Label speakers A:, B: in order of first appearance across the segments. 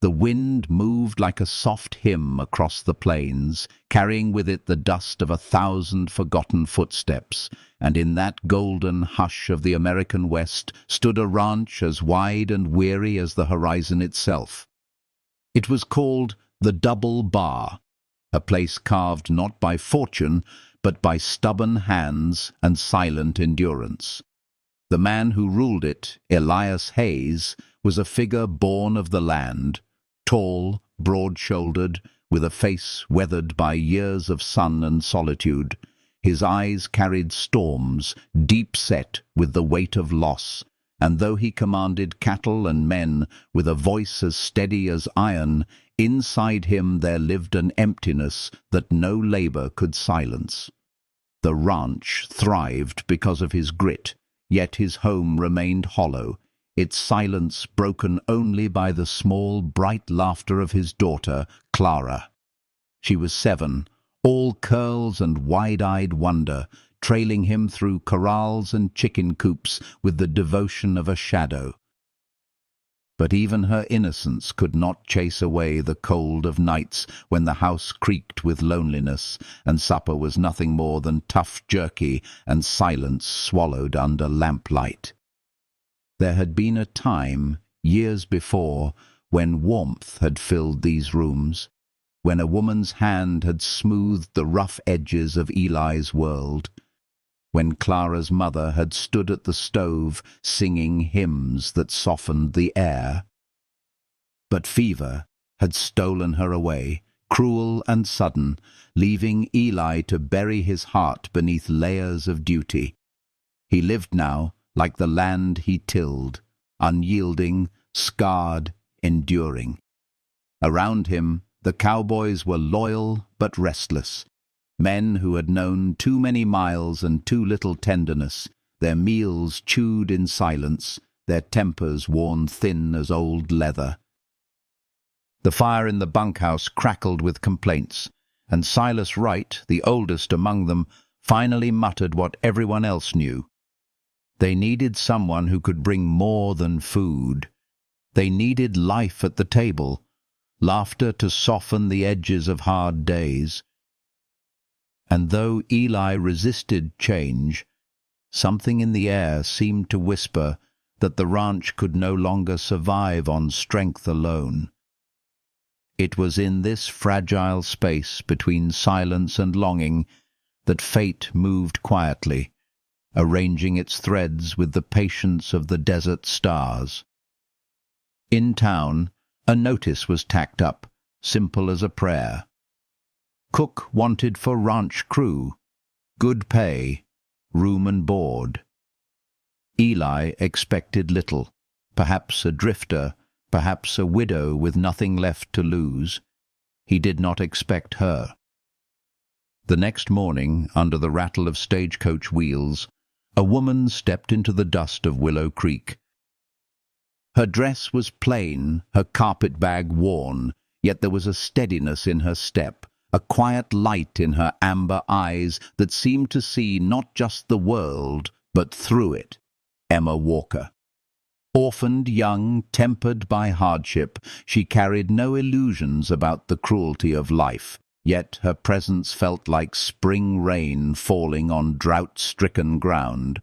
A: The wind moved like a soft hymn across the plains, carrying with it the dust of 1,000 forgotten footsteps, and in that golden hush of the American West stood a ranch as wide and weary as the horizon itself. It was called the Double Bar, a place carved not by fortune, but by stubborn hands and silent endurance. The man who ruled it, Elias Hayes, was a figure born of the land, tall, broad-shouldered, with a face weathered by years of sun and solitude. His eyes carried storms, deep-set with the weight of loss, and though he commanded cattle and men with a voice as steady as iron, inside him there lived an emptiness that no labor could silence. The ranch thrived because of his grit, yet his home remained hollow, its silence broken only by the small, bright laughter of his daughter, Clara. She was 7, all curls and wide-eyed wonder, trailing him through corrals and chicken coops with the devotion of a shadow. But even her innocence could not chase away the cold of nights when the house creaked with loneliness, and supper was nothing more than tough jerky and silence swallowed under lamplight. There had been a time, years before, when warmth had filled these rooms, when a woman's hand had smoothed the rough edges of Eli's world, when Clara's mother had stood at the stove singing hymns that softened the air. But fever had stolen her away, cruel and sudden, leaving Eli to bury his heart beneath layers of duty. He lived now like the land he tilled, unyielding, scarred, enduring. Around him, the cowboys were loyal but restless, men who had known too many miles and too little tenderness, their meals chewed in silence, their tempers worn thin as old leather. The fire in the bunkhouse crackled with complaints, and Silas Wright, the oldest among them, finally muttered what everyone else knew. They needed someone who could bring more than food. They needed life at the table, laughter to soften the edges of hard days. And though Eli resisted change, something in the air seemed to whisper that the ranch could no longer survive on strength alone. It was in this fragile space between silence and longing that fate moved quietly, arranging its threads with the patience of the desert stars. In town, a notice was tacked up, simple as a prayer. Cook wanted for ranch crew, good pay, room and board. Eli expected little, perhaps a drifter, perhaps a widow with nothing left to lose. He did not expect her. The next morning, under the rattle of stagecoach wheels, a woman stepped into the dust of Willow Creek. Her dress was plain, her carpet-bag worn, yet there was a steadiness in her step, a quiet light in her amber eyes that seemed to see not just the world, but through it. Emma Walker. Orphaned, young, tempered by hardship, she carried no illusions about the cruelty of life, yet her presence felt like spring rain falling on drought-stricken ground.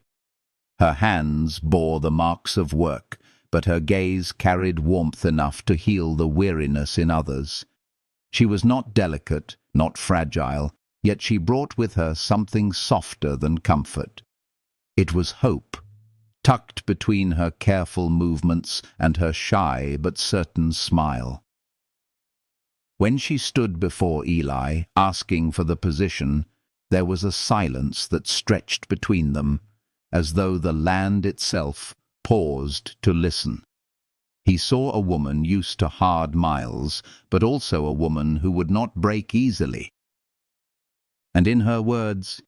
A: Her hands bore the marks of work, but her gaze carried warmth enough to heal the weariness in others. She was not delicate, not fragile, yet she brought with her something softer than comfort. It was hope, tucked between her careful movements and her shy but certain smile. When she stood before Eli, asking for the position, there was a silence that stretched between them, as though the land itself paused to listen. He saw a woman used to hard miles, but also a woman who would not break easily. And in her words,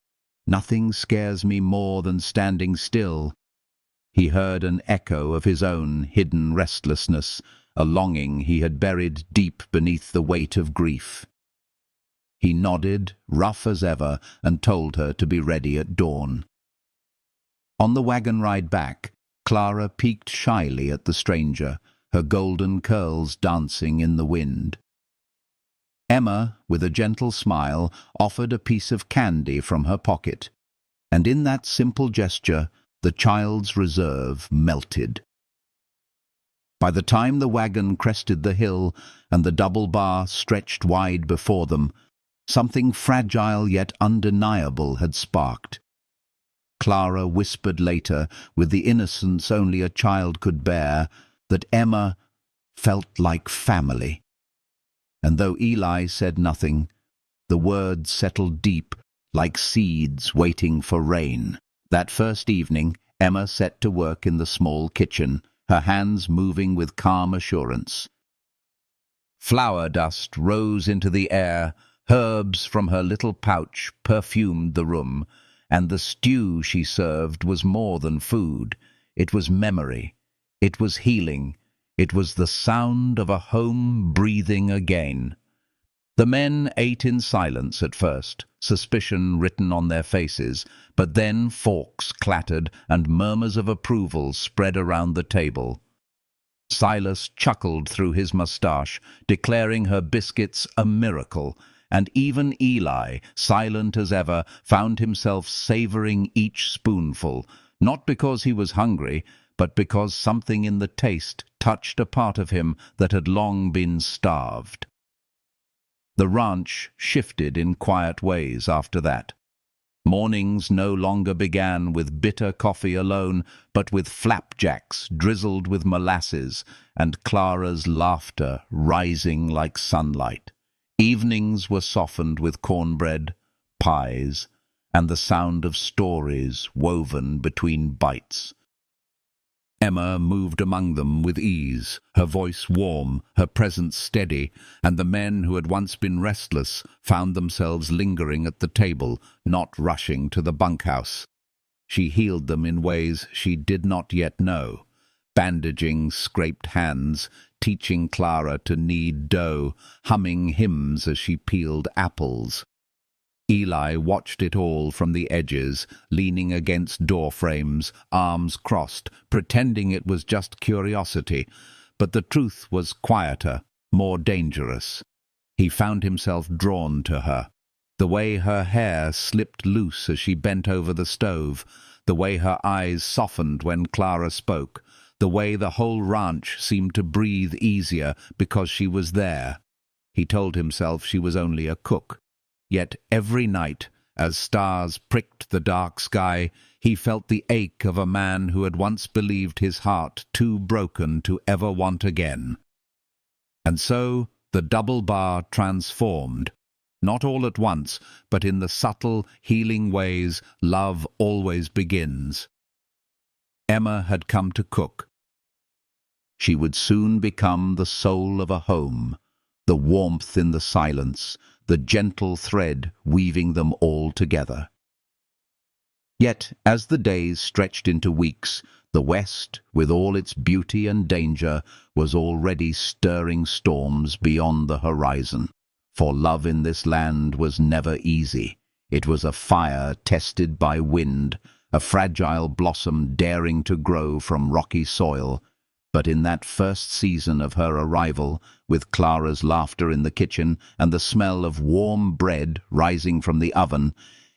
A: "Nothing scares me more than standing still," he heard an echo of his own hidden restlessness, a longing he had buried deep beneath the weight of grief. He nodded, rough as ever, and told her to be ready at dawn. On the wagon ride back, Clara peeked shyly at the stranger, her golden curls dancing in the wind. Emma, with a gentle smile, offered a piece of candy from her pocket, and in that simple gesture the child's reserve melted. By the time the wagon crested the hill and the double bar stretched wide before them, something fragile yet undeniable had sparked. Clara whispered later, with the innocence only a child could bear, that Emma felt like family. And though Eli said nothing, the words settled deep, like seeds waiting for rain. That first evening, Emma set to work in the small kitchen, her hands moving with calm assurance. Flower dust rose into the air, herbs from her little pouch perfumed the room, and the stew she served was more than food. It was memory. It was healing. It was the sound of a home breathing again. The men ate in silence at first, suspicion written on their faces, but then forks clattered and murmurs of approval spread around the table. Silas chuckled through his moustache, declaring her biscuits a miracle, and even Eli, silent as ever, found himself savouring each spoonful, not because he was hungry, but because something in the taste touched a part of him that had long been starved. The ranch shifted in quiet ways after that. Mornings no longer began with bitter coffee alone, but with flapjacks drizzled with molasses and Clara's laughter rising like sunlight. Evenings were softened with cornbread, pies, and the sound of stories woven between bites. Emma moved among them with ease, her voice warm, her presence steady, and the men who had once been restless found themselves lingering at the table, not rushing to the bunkhouse. She healed them in ways she did not yet know, bandaging scraped hands, teaching Clara to knead dough, humming hymns as she peeled apples. Eli watched it all from the edges, leaning against door frames, arms crossed, pretending it was just curiosity. But the truth was quieter, more dangerous. He found himself drawn to her. The way her hair slipped loose as she bent over the stove, the way her eyes softened when Clara spoke, the way the whole ranch seemed to breathe easier because she was there. He told himself she was only a cook. Yet every night, as stars pricked the dark sky, he felt the ache of a man who had once believed his heart too broken to ever want again. And so the double bar transformed, not all at once, but in the subtle, healing ways love always begins. Emma had come to cook. She would soon become the soul of a home, the warmth in the silence, the gentle thread weaving them all together. Yet, as the days stretched into weeks, the West, with all its beauty and danger, was already stirring storms beyond the horizon. For love in this land was never easy. It was a fire tested by wind, a fragile blossom daring to grow from rocky soil. But in that first season of her arrival, with Clara's laughter in the kitchen and the smell of warm bread rising from the oven,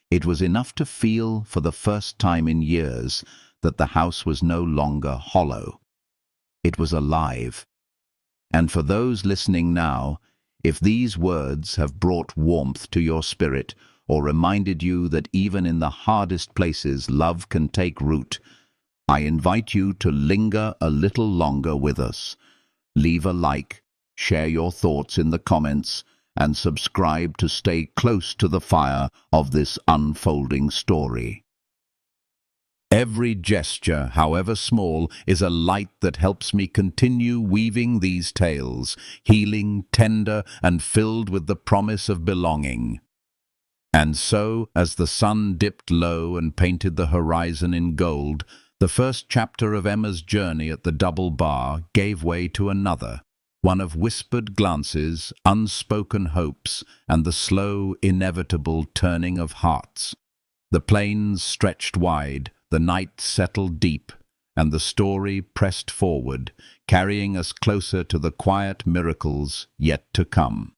A: it was enough to feel, for the first time in years, that the house was no longer hollow. It was alive. And for those listening now, if these words have brought warmth to your spirit, or reminded you that even in the hardest places love can take root, I invite you to linger a little longer with us. Leave a like, share your thoughts in the comments, and subscribe to stay close to the fire of this unfolding story. Every gesture, however small, is a light that helps me continue weaving these tales, healing, tender, and filled with the promise of belonging. And so, as the sun dipped low and painted the horizon in gold, the first chapter of Emma's journey at the double bar gave way to another, one of whispered glances, unspoken hopes, and the slow, inevitable turning of hearts. The plains stretched wide, the night settled deep, and the story pressed forward, carrying us closer to the quiet miracles yet to come.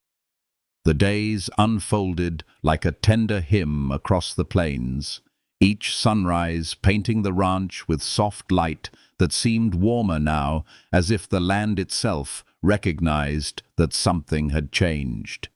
A: The days unfolded like a tender hymn across the plains, each sunrise painting the ranch with soft light that seemed warmer now, as if the land itself recognized that something had changed.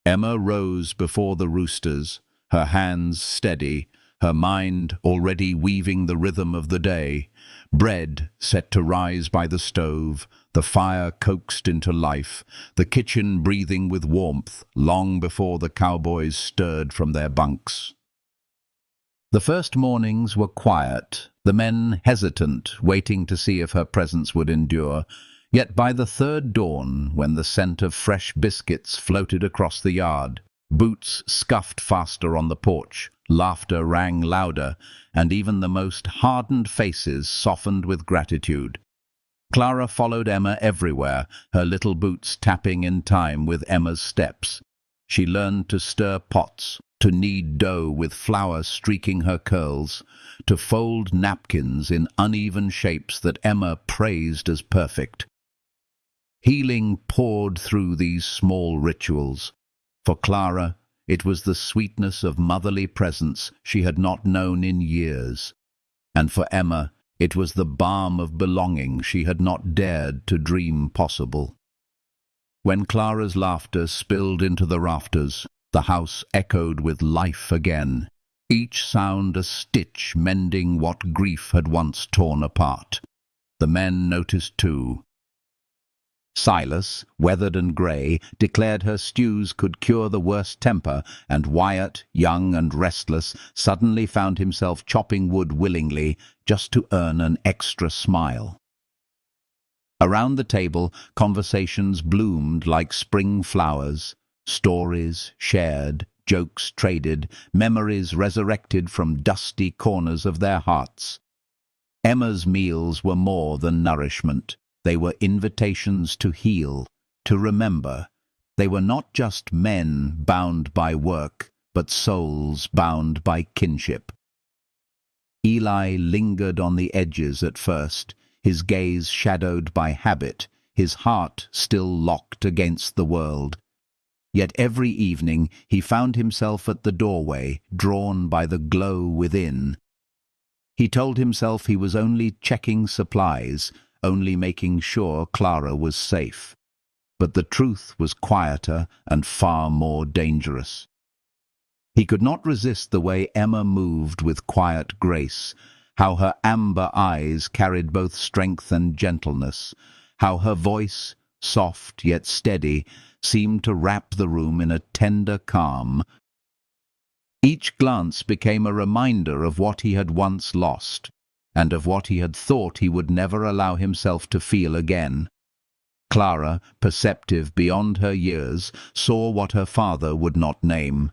A: Emma rose before the roosters, her hands steady, her mind already weaving the rhythm of the day. Bread set to rise by the stove, the fire coaxed into life, the kitchen breathing with warmth long before the cowboys stirred from their bunks. The first mornings were quiet, the men hesitant, waiting to see if her presence would endure. Yet by the third dawn, when the scent of fresh biscuits floated across the yard, boots scuffed faster on the porch, laughter rang louder, and even the most hardened faces softened with gratitude. Clara followed Emma everywhere, her little boots tapping in time with Emma's steps. She learned to stir pots, to knead dough with flour streaking her curls, to fold napkins in uneven shapes that Emma praised as perfect. Healing poured through these small rituals. For Clara, it was the sweetness of motherly presence she had not known in years. And for Emma, it was the balm of belonging she had not dared to dream possible. When Clara's laughter spilled into the rafters, the house echoed with life again, each sound a stitch mending what grief had once torn apart. The men noticed too. Silas, weathered and grey, declared her stews could cure the worst temper, and Wyatt, young and restless, suddenly found himself chopping wood willingly, just to earn an extra smile. Around the table, conversations bloomed like spring flowers, stories shared, jokes traded, memories resurrected from dusty corners of their hearts. Emma's meals were more than nourishment. They were invitations to heal, to remember. They were not just men bound by work, but souls bound by kinship. Eli lingered on the edges at first, his gaze shadowed by habit, his heart still locked against the world. Yet every evening he found himself at the doorway, drawn by the glow within. He told himself he was only checking supplies, only making sure Clara was safe. But the truth was quieter and far more dangerous. He could not resist the way Emma moved with quiet grace, how her amber eyes carried both strength and gentleness, how her voice, soft yet steady, seemed to wrap the room in a tender calm. Each glance became a reminder of what he had once lost, and of what he had thought he would never allow himself to feel again. Clara, perceptive beyond her years, saw what her father would not name.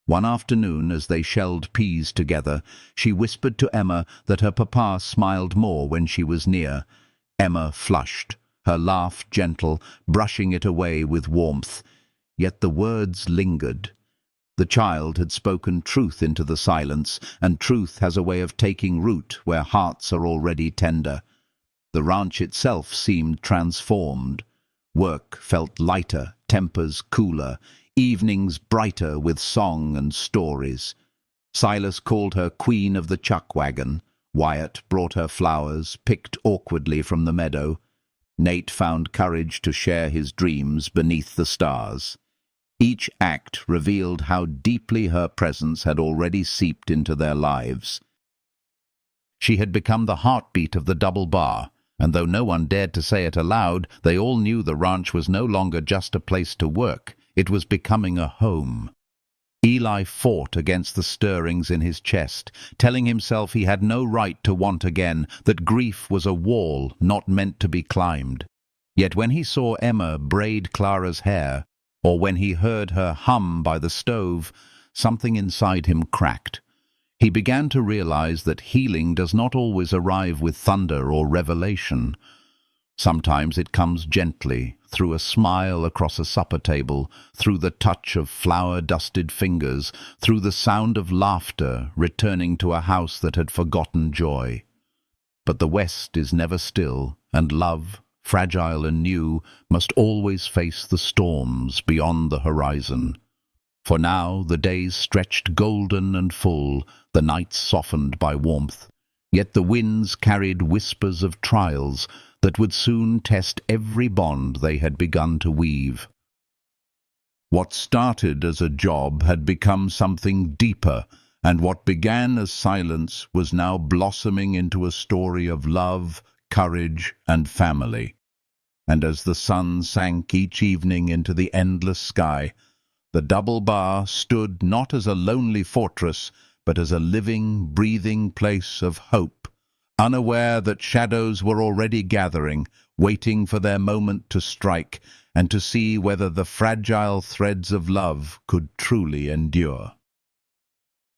A: One afternoon, as they shelled peas together, she whispered to Emma that her papa smiled more when she was near. Emma flushed, her laugh gentle, brushing it away with warmth. Yet the words lingered. The child had spoken truth into the silence, and truth has a way of taking root where hearts are already tender. The ranch itself seemed transformed. Work felt lighter, tempers cooler, evenings brighter with song and stories. Silas called her Queen of the Chuck Wagon. Wyatt brought her flowers, picked awkwardly from the meadow. Nate found courage to share his dreams beneath the stars. Each act revealed how deeply her presence had already seeped into their lives. She had become the heartbeat of the double bar, and though no one dared to say it aloud, they all knew the ranch was no longer just a place to work. It was becoming a home. Eli fought against the stirrings in his chest, telling himself he had no right to want again, that grief was a wall not meant to be climbed. Yet when he saw Emma braid Clara's hair, or when he heard her hum by the stove, something inside him cracked. He began to realize that healing does not always arrive with thunder or revelation. Sometimes it comes gently, through a smile across a supper table, through the touch of flour-dusted fingers, through the sound of laughter returning to a house that had forgotten joy. But the West is never still, and love, fragile and new, must always face the storms beyond the horizon. For now the days stretched golden and full, the nights softened by warmth, yet the winds carried whispers of trials that would soon test every bond they had begun to weave. What started as a job had become something deeper, and what began as silence was now blossoming into a story of love, courage, and family. And as the sun sank each evening into the endless sky, the Double Bar stood not as a lonely fortress, but as a living, breathing place of hope, unaware that shadows were already gathering, waiting for their moment to strike, and to see whether the fragile threads of love could truly endure.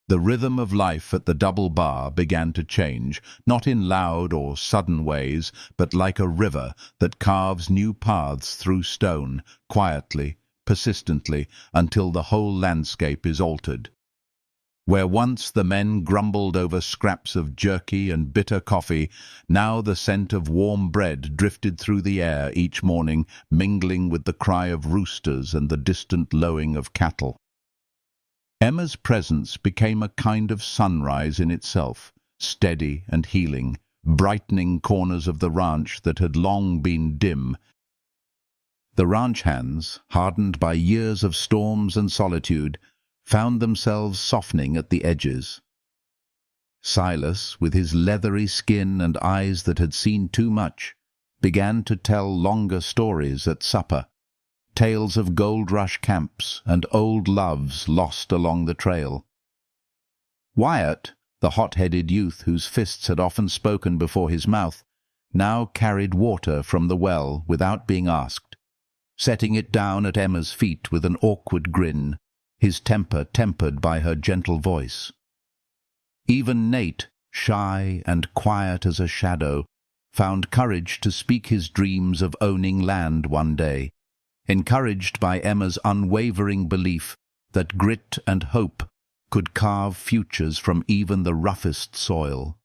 A: The rhythm of life at the Double Bar began to change, not in loud or sudden ways, but like a river that carves new paths through stone, quietly, persistently, until the whole landscape is altered. Where once the men grumbled over scraps of jerky and bitter coffee, now the scent of warm bread drifted through the air each morning, mingling with the cry of roosters and the distant lowing of cattle. Emma's presence became a kind of sunrise in itself, steady and healing, brightening corners of the ranch that had long been dim. The ranch hands, hardened by years of storms and solitude, found themselves softening at the edges. Silas, with his leathery skin and eyes that had seen too much, began to tell longer stories at supper, tales of gold rush camps and old loves lost along the trail. Wyatt, the hot-headed youth whose fists had often spoken before his mouth, now carried water from the well without being asked, setting it down at Emma's feet with an awkward grin, his temper tempered by her gentle voice. Even Nate, shy and quiet as a shadow, found courage to speak his dreams of owning land one day, encouraged by Emma's unwavering belief that grit and hope could carve futures from even the roughest soil.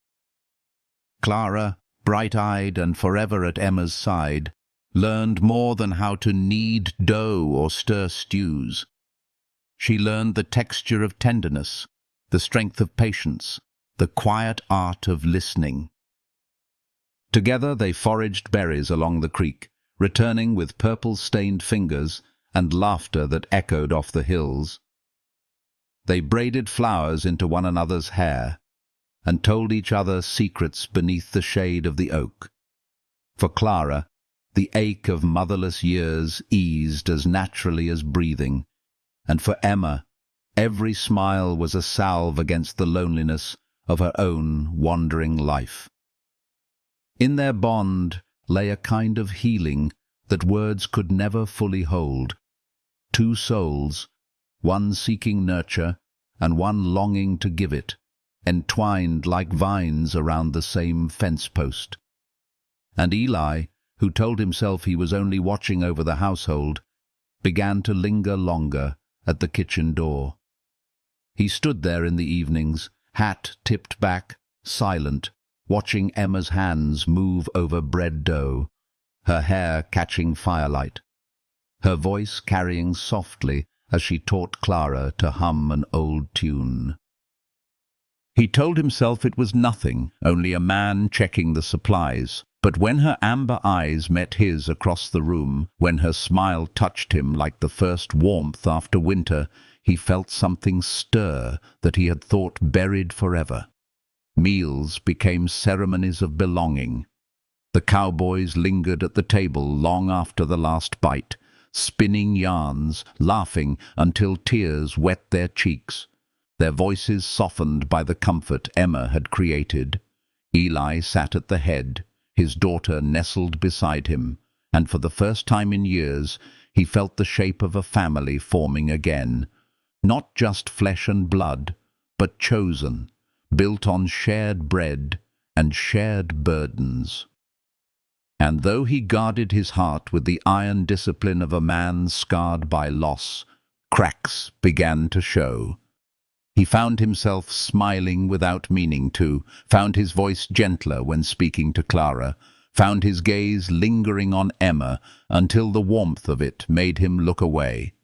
A: Clara, bright-eyed and forever at Emma's side, learned more than how to knead dough or stir stews. She learned the texture of tenderness, the strength of patience, the quiet art of listening. Together they foraged berries along the creek, returning with purple-stained fingers and laughter that echoed off the hills. They braided flowers into one another's hair and told each other secrets beneath the shade of the oak. For Clara, the ache of motherless years eased as naturally as breathing, and for Emma, every smile was a salve against the loneliness of her own wandering life. In their bond lay a kind of healing that words could never fully hold. Two souls, one seeking nurture and one longing to give it, entwined like vines around the same fence post. And Eli, who told himself he was only watching over the household, began to linger longer at the kitchen door. He stood there in the evenings, hat tipped back, silent, watching Emma's hands move over bread dough, her hair catching firelight, her voice carrying softly as she taught Clara to hum an old tune. He told himself it was nothing, only a man checking the supplies. But when her amber eyes met his across the room, when her smile touched him like the first warmth after winter, he felt something stir that he had thought buried forever. Meals became ceremonies of belonging. The cowboys lingered at the table long after the last bite, spinning yarns, laughing until tears wet their cheeks, their voices softened by the comfort Emma had created. Eli sat at the head, his daughter nestled beside him, and for the first time in years he felt the shape of a family forming again, not just flesh and blood, but chosen, built on shared bread and shared burdens. And though he guarded his heart with the iron discipline of a man scarred by loss, cracks began to show. He found himself smiling without meaning to, found his voice gentler when speaking to Clara, found his gaze lingering on Emma until the warmth of it made him look away.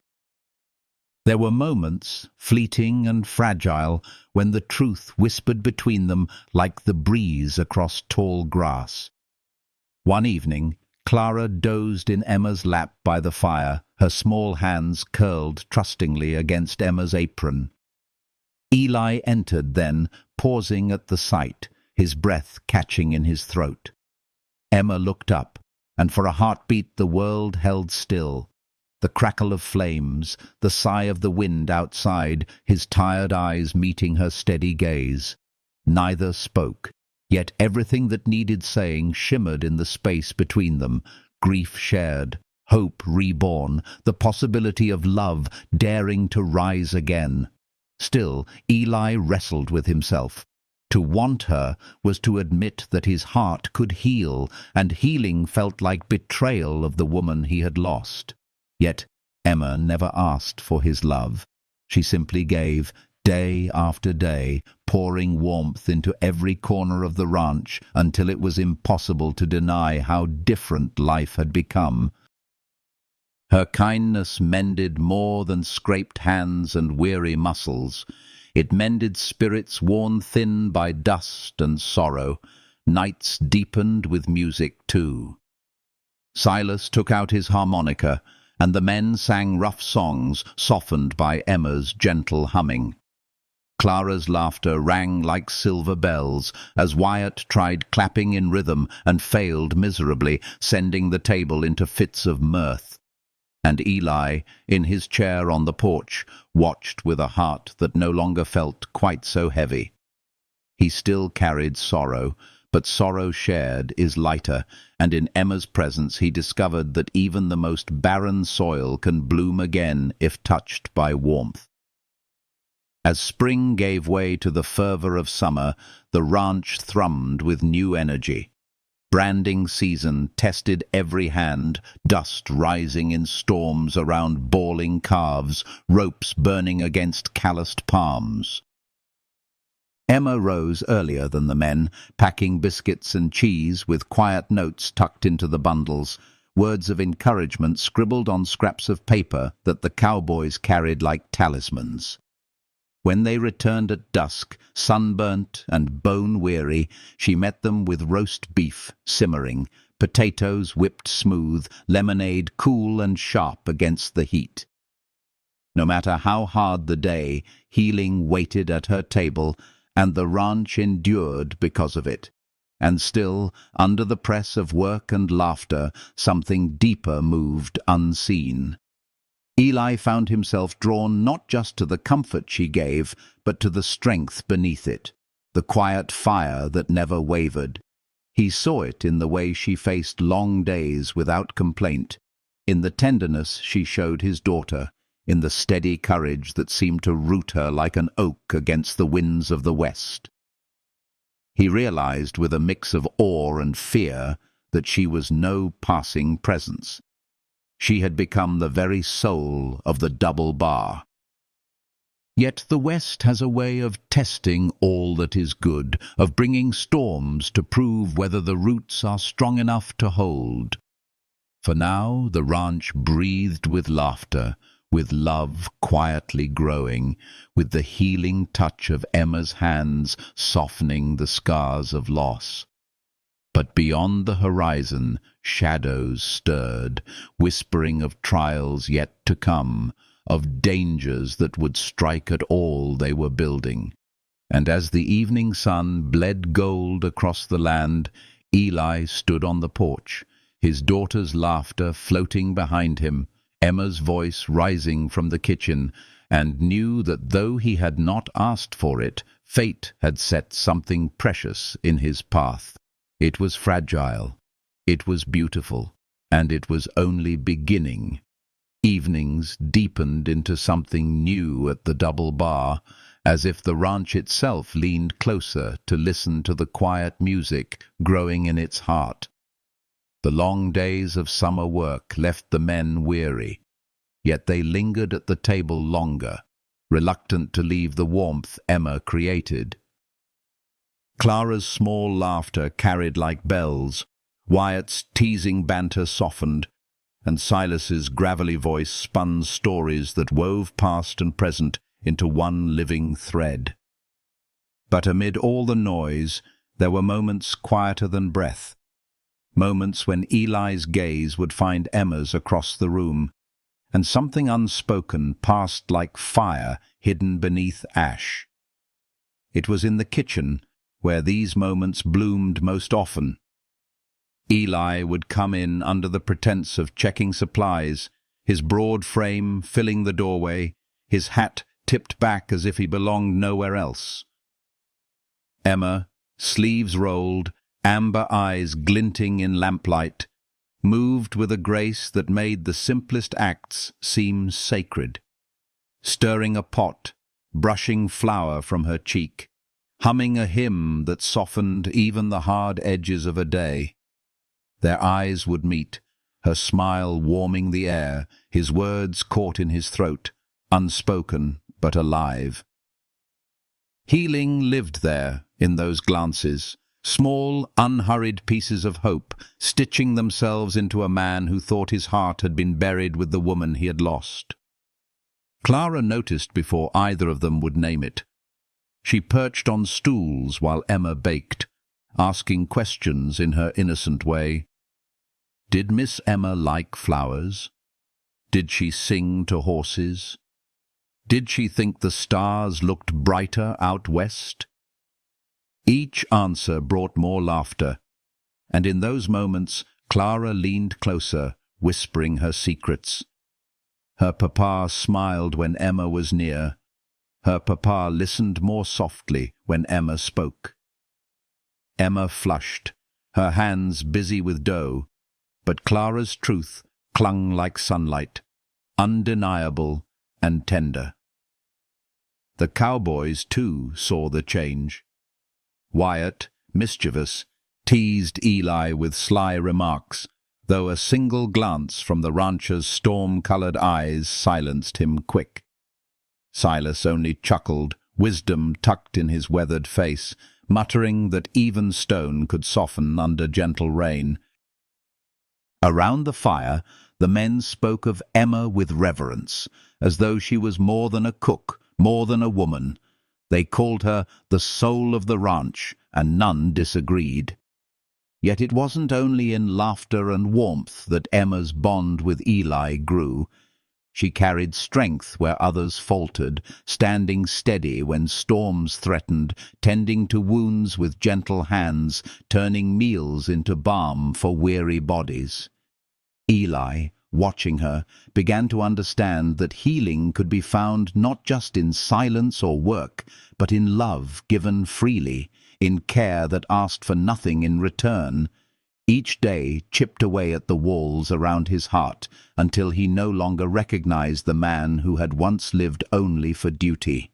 A: There were moments, fleeting and fragile, when the truth whispered between them like the breeze across tall grass. One evening, Clara dozed in Emma's lap by the fire, her small hands curled trustingly against Emma's apron. Eli entered then, pausing at the sight, his breath catching in his throat. Emma looked up, and for a heartbeat the world held still. The crackle of flames, the sigh of the wind outside, his tired eyes meeting her steady gaze. Neither spoke, yet everything that needed saying shimmered in the space between them. Grief shared, hope reborn, the possibility of love daring to rise again. Still, Eli wrestled with himself. To want her was to admit that his heart could heal, and healing felt like betrayal of the woman he had lost. Yet Emma never asked for his love. She simply gave, day after day, pouring warmth into every corner of the ranch until it was impossible to deny how different life had become. Her kindness mended more than scraped hands and weary muscles. It mended spirits worn thin by dust and sorrow. Nights deepened with music too. Silas took out his harmonica, and the men sang rough songs softened by Emma's gentle humming. Clara's laughter rang like silver bells as Wyatt tried clapping in rhythm and failed miserably, sending the table into fits of mirth. And Eli, in his chair on the porch, watched with a heart that no longer felt quite so heavy. He still carried sorrow, but sorrow shared is lighter, and in Emma's presence he discovered that even the most barren soil can bloom again if touched by warmth. As spring gave way to the fervor of summer, the ranch thrummed with new energy. Branding season tested every hand, dust rising in storms around bawling calves, ropes burning against calloused palms. Emma rose earlier than the men, packing biscuits and cheese with quiet notes tucked into the bundles, words of encouragement scribbled on scraps of paper that the cowboys carried like talismans. When they returned at dusk, sunburnt and bone-weary, she met them with roast beef simmering, potatoes whipped smooth, lemonade cool and sharp against the heat. No matter how hard the day, healing waited at her table, and the ranch endured because of it. And still, under the press of work and laughter, something deeper moved unseen. Eli found himself drawn not just to the comfort she gave, but to the strength beneath it, the quiet fire that never wavered. He saw it in the way she faced long days without complaint, in the tenderness she showed his daughter, in the steady courage that seemed to root her like an oak against the winds of the west. He realized with a mix of awe and fear that she was no passing presence. She had become the very soul of the double bar. Yet the West has a way of testing all that is good, of bringing storms to prove whether the roots are strong enough to hold. For now the ranch breathed with laughter, with love quietly growing, with the healing touch of Emma's hands softening the scars of loss. But beyond the horizon, shadows stirred, whispering of trials yet to come, of dangers that would strike at all they were building. And as the evening sun bled gold across the land, Eli stood on the porch, his daughter's laughter floating behind him, Emma's voice rising from the kitchen, and knew that though he had not asked for it, fate had set something precious in his path. It was fragile, it was beautiful, and it was only beginning. Evenings deepened into something new at the double bar, as if the ranch itself leaned closer to listen to the quiet music growing in its heart. The long days of summer work left the men weary, yet they lingered at the table longer, reluctant to leave the warmth Emma created. Clara's small laughter carried like bells, Wyatt's teasing banter softened, and Silas's gravelly voice spun stories that wove past and present into one living thread. But amid all the noise, there were moments quieter than breath, moments when Eli's gaze would find Emma's across the room, and something unspoken passed like fire hidden beneath ash. It was in the kitchen where these moments bloomed most often. Eli would come in under the pretense of checking supplies, his broad frame filling the doorway, his hat tipped back as if he belonged nowhere else. Emma, sleeves rolled, amber eyes glinting in lamplight, moved with a grace that made the simplest acts seem sacred. Stirring a pot, brushing flour from her cheek, humming a hymn that softened even the hard edges of a day. Their eyes would meet, her smile warming the air, his words caught in his throat, unspoken but alive. Healing lived there in those glances, small, unhurried pieces of hope, stitching themselves into a man who thought his heart had been buried with the woman he had lost. Clara noticed before either of them would name it. She perched on stools while Emma baked, asking questions in her innocent way. Did Miss Emma like flowers? Did she sing to horses? Did she think the stars looked brighter out west? Each answer brought more laughter, and in those moments Clara leaned closer, whispering her secrets. Her papa smiled when Emma was near. Her papa listened more softly when Emma spoke. Emma flushed, her hands busy with dough, but Clara's truth clung like sunlight, undeniable and tender. The cowboys, too, saw the change. Wyatt, mischievous, teased Eli with sly remarks, though a single glance from the rancher's storm-colored eyes silenced him quick. Silas only chuckled, wisdom tucked in his weathered face, muttering that even stone could soften under gentle rain. Around the fire, the men spoke of Emma with reverence, as though she was more than a cook, more than a woman. They called her the soul of the ranch, and none disagreed. Yet it wasn't only in laughter and warmth that Emma's bond with Eli grew. She carried strength where others faltered, standing steady when storms threatened, tending to wounds with gentle hands, turning meals into balm for weary bodies. Eli, watching her, began to understand that healing could be found not just in silence or work, but in love given freely, in care that asked for nothing in return. Each day chipped away at the walls around his heart until he no longer recognized the man who had once lived only for duty.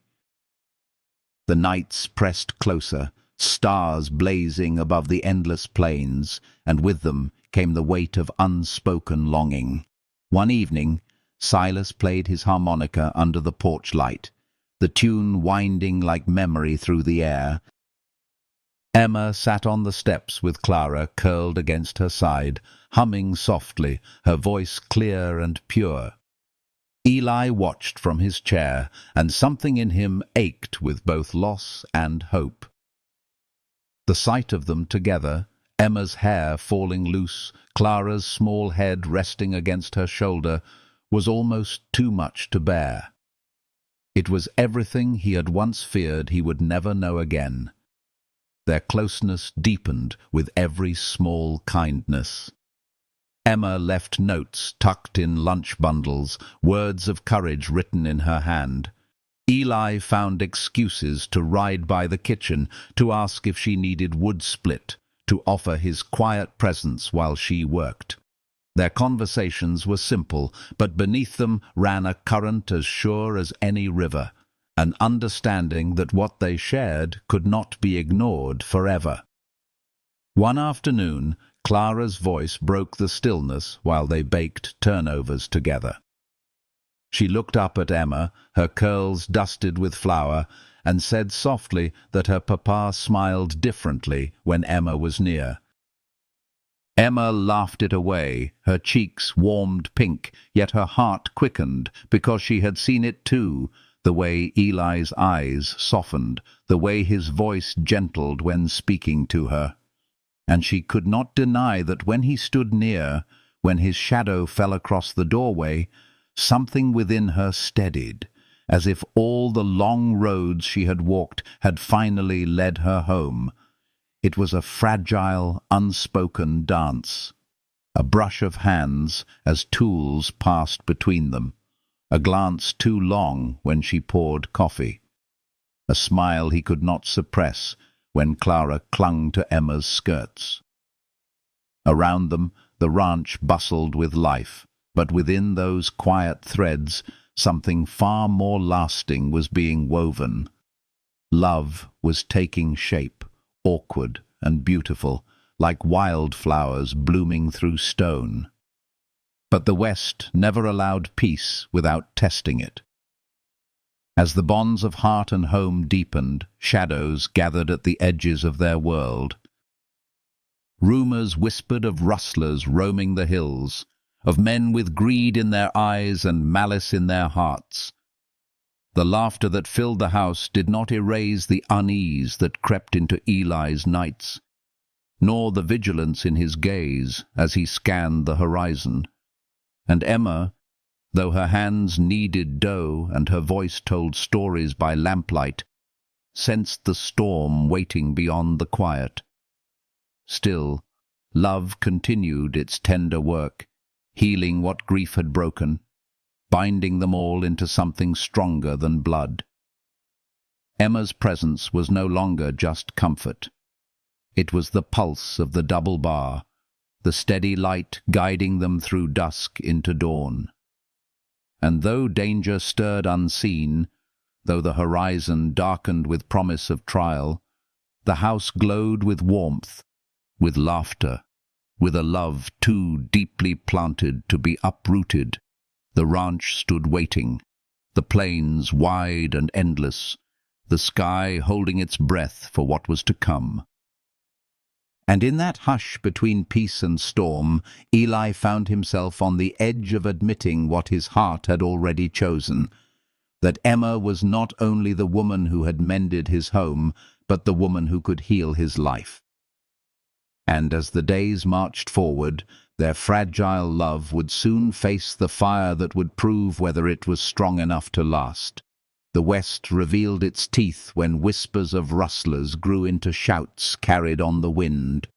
A: The nights pressed closer, stars blazing above the endless plains, and with them came the weight of unspoken longing. One evening, Silas played his harmonica under the porch light, the tune winding like memory through the air. Emma sat on the steps with Clara curled against her side, humming softly, her voice clear and pure. Eli watched from his chair, and something in him ached with both loss and hope. The sight of them together, Emma's hair falling loose, Clara's small head resting against her shoulder, was almost too much to bear. It was everything he had once feared he would never know again. Their closeness deepened with every small kindness. Emma left notes tucked in lunch bundles, words of courage written in her hand. Eli found excuses to ride by the kitchen, to ask if she needed wood split, to offer his quiet presence while she worked. Their conversations were simple, but beneath them ran a current as sure as any river, an understanding that what they shared could not be ignored forever. One afternoon, Clara's voice broke the stillness while they baked turnovers together. She looked up at Emma, her curls dusted with flour, and said softly that her papa smiled differently when Emma was near. Emma laughed it away. Her cheeks warmed pink, yet her heart quickened, because she had seen it too, the way Eli's eyes softened, the way his voice gentled when speaking to her. And she could not deny that when he stood near, when his shadow fell across the doorway, something within her steadied, as if all the long roads she had walked had finally led her home. It was a fragile, unspoken dance, a brush of hands as tools passed between them, a glance too long when she poured coffee, a smile he could not suppress when Clara clung to Emma's skirts. Around them, the ranch bustled with life, but within those quiet threads, something far more lasting was being woven. Love was taking shape, awkward and beautiful, like wildflowers blooming through stone. But the West never allowed peace without testing it. As the bonds of heart and home deepened, shadows gathered at the edges of their world. Rumors whispered of rustlers roaming the hills, of men with greed in their eyes and malice in their hearts. The laughter that filled the house did not erase the unease that crept into Eli's nights, nor the vigilance in his gaze as he scanned the horizon. And Emma, though her hands kneaded dough and her voice told stories by lamplight, sensed the storm waiting beyond the quiet. Still, love continued its tender work, healing what grief had broken, binding them all into something stronger than blood. Emma's presence was no longer just comfort. It was the pulse of the double bar, the steady light guiding them through dusk into dawn. And though danger stirred unseen, though the horizon darkened with promise of trial, the house glowed with warmth, with laughter, with a love too deeply planted to be uprooted. The ranch stood waiting, the plains wide and endless, the sky holding its breath for what was to come. And in that hush between peace and storm, Eli found himself on the edge of admitting what his heart had already chosen, that Emma was not only the woman who had mended his home, but the woman who could heal his life. And as the days marched forward, their fragile love would soon face the fire that would prove whether it was strong enough to last. The West revealed its teeth when whispers of rustlers grew into shouts carried on the wind.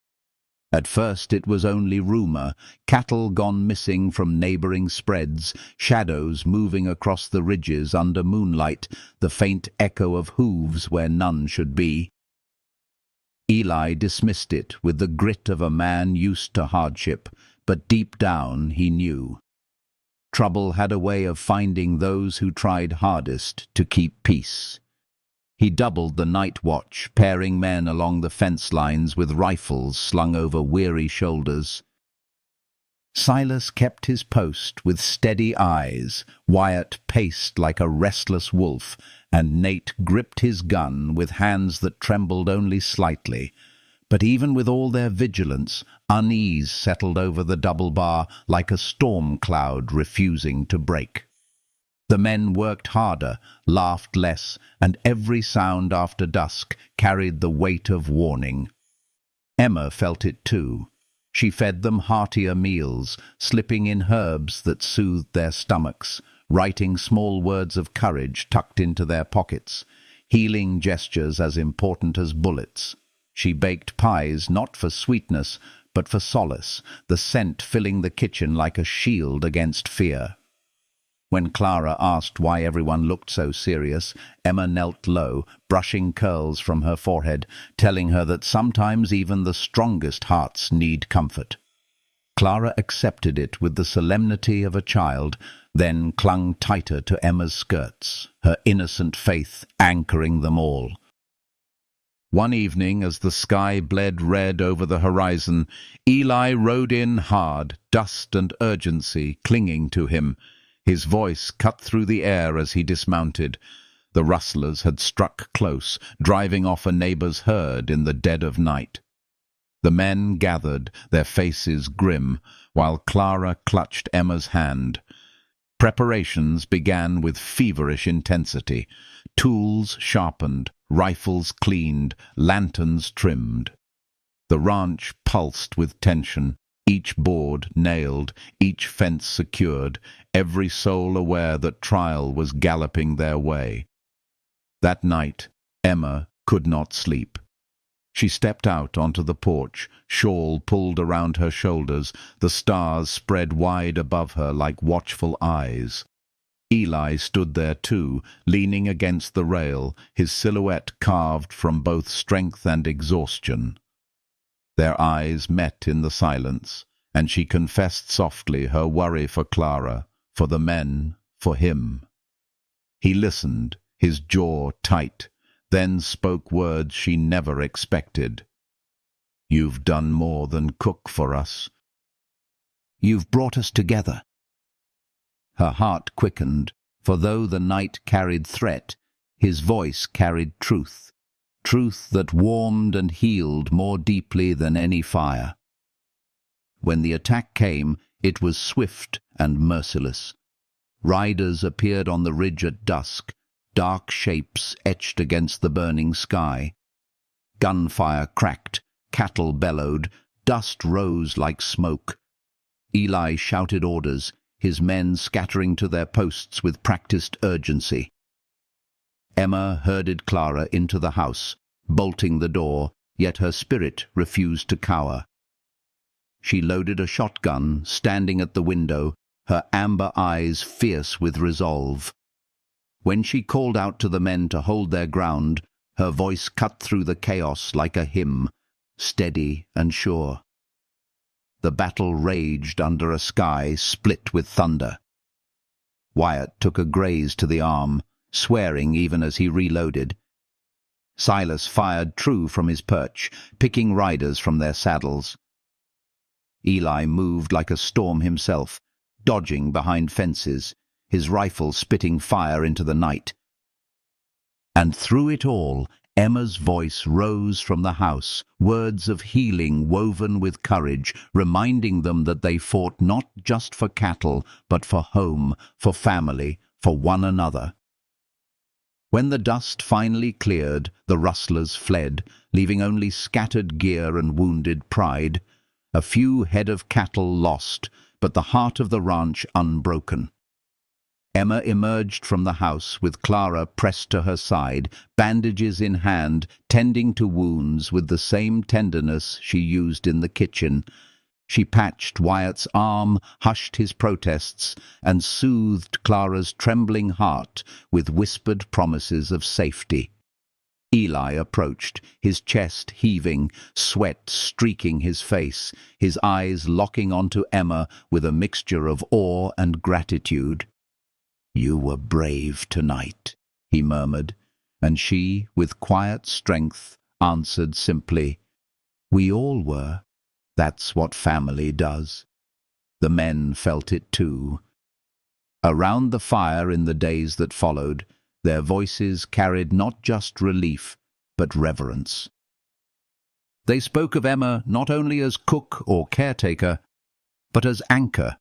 A: At first it was only rumor, cattle gone missing from neighboring spreads, shadows moving across the ridges under moonlight, the faint echo of hooves where none should be. Eli dismissed it with the grit of a man used to hardship, but deep down he knew. Trouble had a way of finding those who tried hardest to keep peace. He doubled the night watch, pairing men along the fence lines with rifles slung over weary shoulders. Silas kept his post with steady eyes, Wyatt paced like a restless wolf, and Nate gripped his gun with hands that trembled only slightly. But even with all their vigilance, unease settled over the double bar like a storm cloud refusing to break. The men worked harder, laughed less, and every sound after dusk carried the weight of warning. Emma felt it too. She fed them heartier meals, slipping in herbs that soothed their stomachs, writing small words of courage tucked into their pockets, healing gestures as important as bullets. She baked pies not for sweetness, but for solace, the scent filling the kitchen like a shield against fear. When Clara asked why everyone looked so serious, Emma knelt low, brushing curls from her forehead, telling her that sometimes even the strongest hearts need comfort. Clara accepted it with the solemnity of a child, then clung tighter to Emma's skirts, her innocent faith anchoring them all. One evening, as the sky bled red over the horizon, Eli rode in hard, dust and urgency clinging to him. His voice cut through the air as he dismounted. The rustlers had struck close, driving off a neighbour's herd in the dead of night. The men gathered, their faces grim, while Clara clutched Emma's hand. Preparations began with feverish intensity. Tools sharpened, rifles cleaned, lanterns trimmed. The ranch pulsed with tension, each board nailed, each fence secured, every soul aware that trial was galloping their way. That night, Emma could not sleep. She stepped out onto the porch, shawl pulled around her shoulders, the stars spread wide above her like watchful eyes. Eli stood there too, leaning against the rail, his silhouette carved from both strength and exhaustion. Their eyes met in the silence, and she confessed softly her worry for Clara, for the men, for him. He listened, his jaw tight, then spoke words she never expected. "You've done more than cook for us. You've brought us together." Her heart quickened, for though the night carried threat, his voice carried truth, truth that warmed and healed more deeply than any fire. When the attack came, it was swift and merciless. Riders appeared on the ridge at dusk, dark shapes etched against the burning sky. Gunfire cracked, cattle bellowed, dust rose like smoke. Eli shouted orders, his men scattering to their posts with practiced urgency. Emma herded Clara into the house, bolting the door, yet her spirit refused to cower. She loaded a shotgun, standing at the window, her amber eyes fierce with resolve. When she called out to the men to hold their ground, her voice cut through the chaos like a hymn, steady and sure. The battle raged under a sky split with thunder. Wyatt took a graze to the arm, swearing even as he reloaded. Silas fired true from his perch, picking riders from their saddles. Eli moved like a storm himself, dodging behind fences, his rifle spitting fire into the night. And through it all, Emma's voice rose from the house, words of healing woven with courage, reminding them that they fought not just for cattle, but for home, for family, for one another. When the dust finally cleared, the rustlers fled, leaving only scattered gear and wounded pride. A few head of cattle lost, but the heart of the ranch unbroken. Emma emerged from the house with Clara pressed to her side, bandages in hand, tending to wounds with the same tenderness she used in the kitchen. She patched Wyatt's arm, hushed his protests, and soothed Clara's trembling heart with whispered promises of safety. Eli approached, his chest heaving, sweat streaking his face, his eyes locking onto Emma with a mixture of awe and gratitude. "You were brave tonight," he murmured, and she, with quiet strength, answered simply, "We all were. That's what family does." The men felt it too. Around the fire in the days that followed, their voices carried not just relief, but reverence. They spoke of Emma not only as cook or caretaker, but as anchor,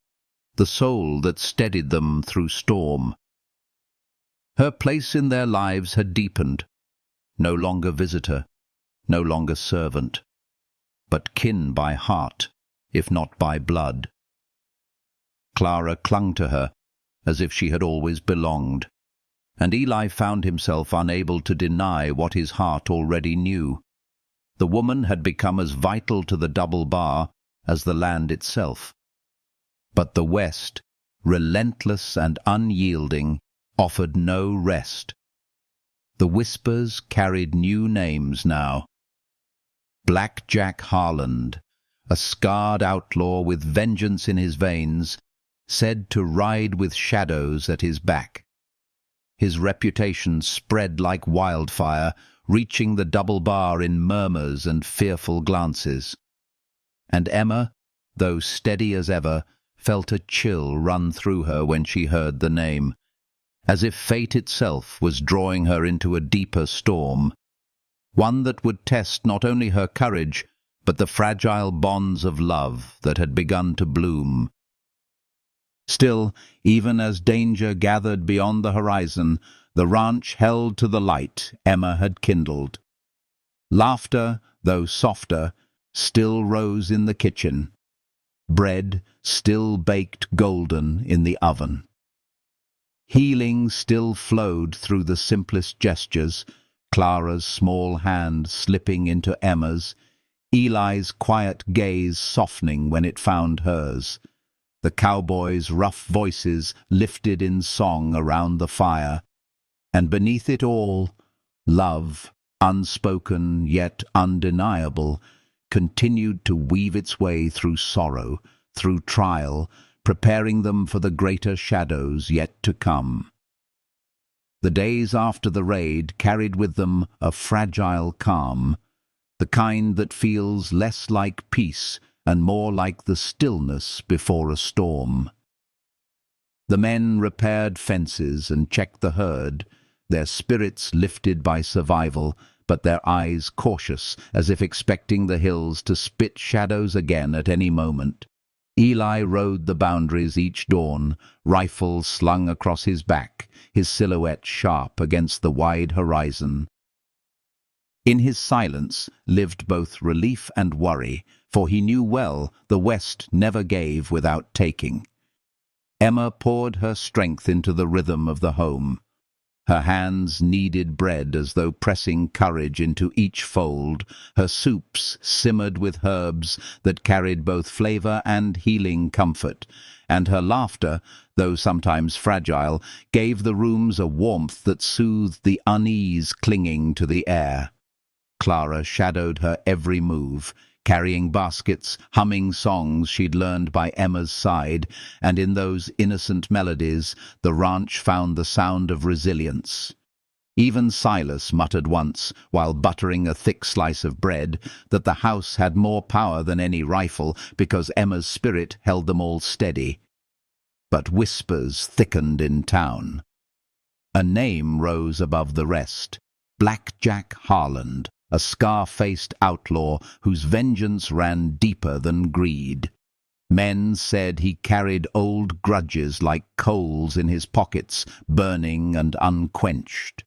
A: the soul that steadied them through storm. Her place in their lives had deepened, no longer visitor, no longer servant, but kin by heart, if not by blood. Clara clung to her, as if she had always belonged, and Eli found himself unable to deny what his heart already knew. The woman had become as vital to the double bar as the land itself. But the West, relentless and unyielding, offered no rest. The whispers carried new names now. Black Jack Harland, a scarred outlaw with vengeance in his veins, said to ride with shadows at his back. His reputation spread like wildfire, reaching the double bar in murmurs and fearful glances. And Emma, though steady as ever, felt a chill run through her when she heard the name, as if fate itself was drawing her into a deeper storm, one that would test not only her courage, but the fragile bonds of love that had begun to bloom. Still, even as danger gathered beyond the horizon, the ranch held to the light Emma had kindled. Laughter, though softer, still rose in the kitchen. Bread still baked golden in the oven. Healing still flowed through the simplest gestures, Clara's small hand slipping into Emma's, Eli's quiet gaze softening when it found hers, the cowboys' rough voices lifted in song around the fire, and beneath it all, love, unspoken yet undeniable, continued to weave its way through sorrow, through trial, preparing them for the greater shadows yet to come. The days after the raid carried with them a fragile calm, the kind that feels less like peace and more like the stillness before a storm. The men repaired fences and checked the herd, their spirits lifted by survival, but their eyes cautious, as if expecting the hills to spit shadows again at any moment. Eli rode the boundaries each dawn, rifle slung across his back, his silhouette sharp against the wide horizon. In his silence lived both relief and worry, for he knew well the West never gave without taking. Emma poured her strength into the rhythm of the home. Her hands kneaded bread as though pressing courage into each fold, her soups simmered with herbs that carried both flavor and healing comfort, and her laughter, though sometimes fragile, gave the rooms a warmth that soothed the unease clinging to the air. Clara shadowed her every move, carrying baskets, humming songs she'd learned by Emma's side, and in those innocent melodies the ranch found the sound of resilience. Even Silas muttered once, while buttering a thick slice of bread, that the house had more power than any rifle because Emma's spirit held them all steady. But whispers thickened in town. A name rose above the rest: Black Jack Harland, a scar-faced outlaw whose vengeance ran deeper than greed. Men said he carried old grudges like coals in his pockets, burning and unquenched.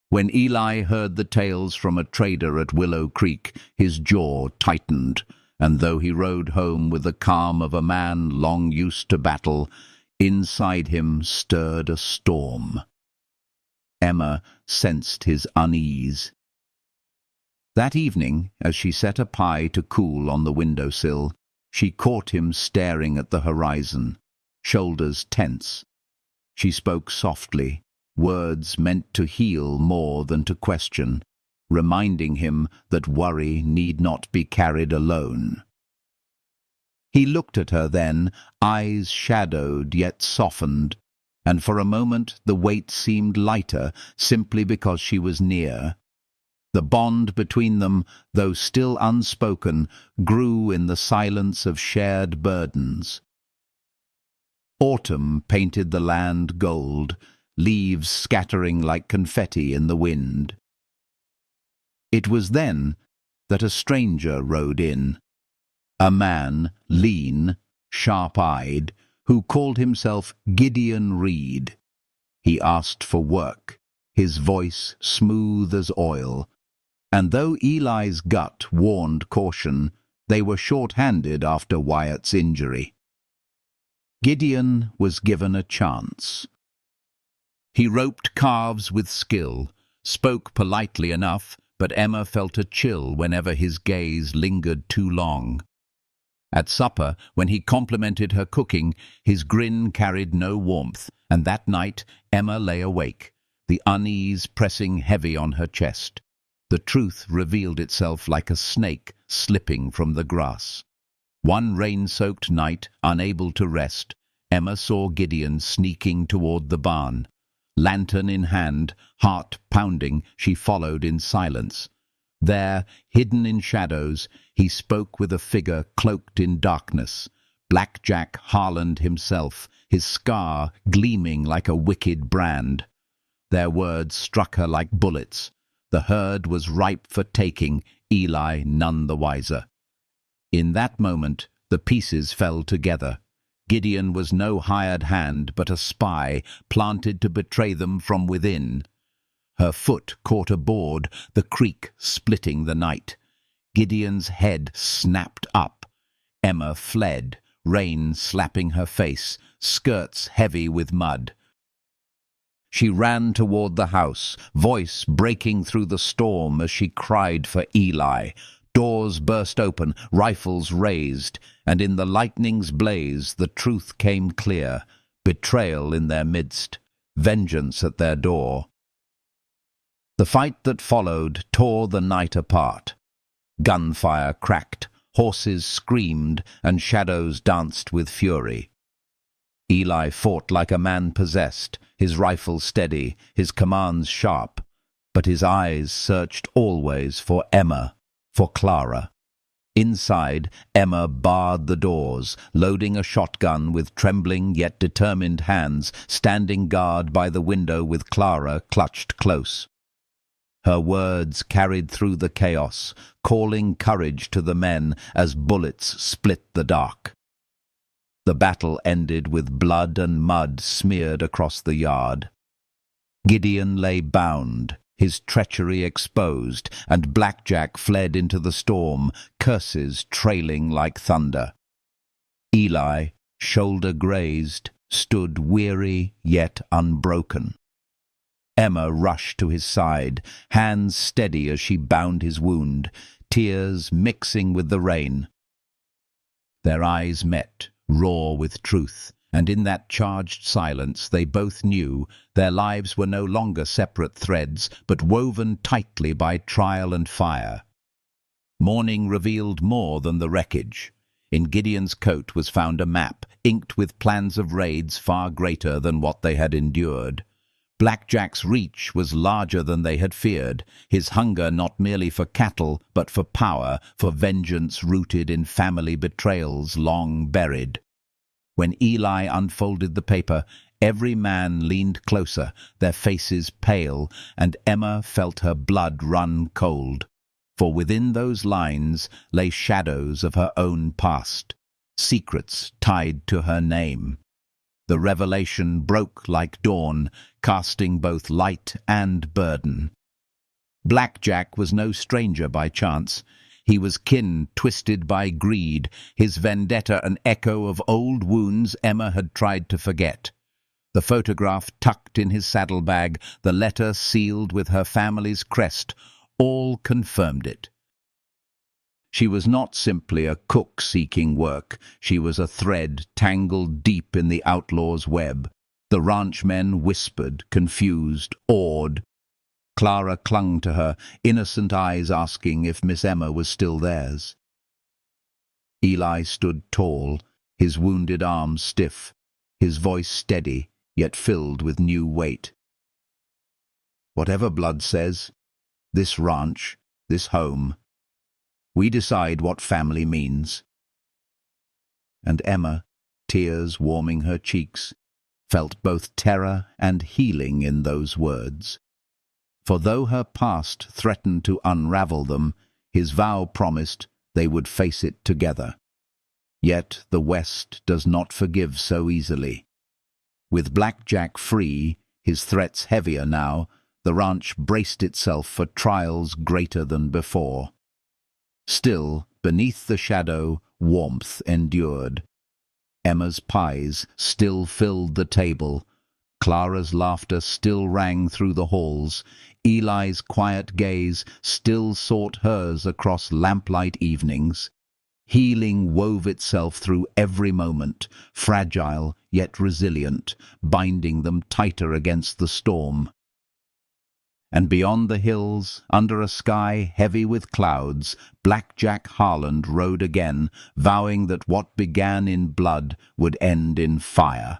A: When Eli heard the tales from a trader at Willow Creek, his jaw tightened, and though he rode home with the calm of a man long used to battle, inside him stirred a storm. Emma sensed his unease. That evening, as she set a pie to cool on the windowsill, she caught him staring at the horizon, shoulders tense. She spoke softly, words meant to heal more than to question, reminding him that worry need not be carried alone. He looked at her then, eyes shadowed yet softened, and for a moment the weight seemed lighter simply because she was near. The bond between them, though still unspoken, grew in the silence of shared burdens. Autumn painted the land gold, leaves scattering like confetti in the wind. It was then that a stranger rode in, a man, lean, sharp-eyed, who called himself Gideon Reed. He asked for work, his voice smooth as oil, and though Eli's gut warned caution, they were short-handed after Wyatt's injury. Gideon was given a chance. He roped calves with skill, spoke politely enough, but Emma felt a chill whenever his gaze lingered too long. At supper, when he complimented her cooking, his grin carried no warmth, and that night Emma lay awake, the unease pressing heavy on her chest. The truth revealed itself like a snake slipping from the grass. One rain-soaked night, unable to rest, Emma saw Gideon sneaking toward the barn. Lantern in hand, heart pounding, she followed in silence. There, hidden in shadows, he spoke with a figure cloaked in darkness, Blackjack Harland himself, his scar gleaming like a wicked brand. Their words struck her like bullets. The herd was ripe for taking, Eli none the wiser. In that moment, the pieces fell together. Gideon was no hired hand, but a spy, planted to betray them from within. Her foot caught a board, the creak splitting the night. Gideon's head snapped up. Emma fled, rain slapping her face, skirts heavy with mud. She ran toward the house, voice breaking through the storm as she cried for Eli. Doors burst open, rifles raised, and in the lightning's blaze the truth came clear. Betrayal in their midst, vengeance at their door. The fight that followed tore the night apart. Gunfire cracked, horses screamed, and shadows danced with fury. Eli fought like a man possessed, his rifle steady, his commands sharp, but his eyes searched always for Emma, for Clara. Inside, Emma barred the doors, loading a shotgun with trembling yet determined hands, standing guard by the window with Clara clutched close. Her words carried through the chaos, calling courage to the men as bullets split the dark. The battle ended with blood and mud smeared across the yard. Gideon lay bound, his treachery exposed, and Blackjack fled into the storm, curses trailing like thunder. Eli, shoulder grazed, stood weary yet unbroken. Emma rushed to his side, hands steady as she bound his wound, tears mixing with the rain. Their eyes met, raw with truth, and in that charged silence they both knew their lives were no longer separate threads, but woven tightly by trial and fire. Morning revealed more than the wreckage. In Gideon's coat was found a map, inked with plans of raids far greater than what they had endured. Blackjack's reach was larger than they had feared, his hunger not merely for cattle, but for power, for vengeance rooted in family betrayals long buried. When Eli unfolded the paper, every man leaned closer, their faces pale, and Emma felt her blood run cold. For within those lines lay shadows of her own past, secrets tied to her name. The revelation broke like dawn, casting both light and burden. Blackjack was no stranger by chance. He was kin twisted by greed, his vendetta an echo of old wounds Emma had tried to forget. The photograph tucked in his saddlebag, the letter sealed with her family's crest, all confirmed it. She was not simply a cook seeking work. She was a thread tangled deep in the outlaw's web. The ranchmen whispered, confused, awed. Clara clung to her, innocent eyes asking if Miss Emma was still theirs. Eli stood tall, his wounded arms stiff, his voice steady, yet filled with new weight. Whatever blood says, this ranch, this home, we decide what family means. And Emma, tears warming her cheeks, felt both terror and healing in those words. For though her past threatened to unravel them, his vow promised they would face it together. Yet the West does not forgive so easily. With Blackjack free, his threats heavier now, the ranch braced itself for trials greater than before. Still, beneath the shadow, warmth endured. Emma's pies still filled the table. Clara's laughter still rang through the halls. Eli's quiet gaze still sought hers across lamplight evenings. Healing wove itself through every moment, fragile yet resilient, binding them tighter against the storm. And beyond the hills, under a sky heavy with clouds, Blackjack Harland rode again, vowing that what began in blood would end in fire.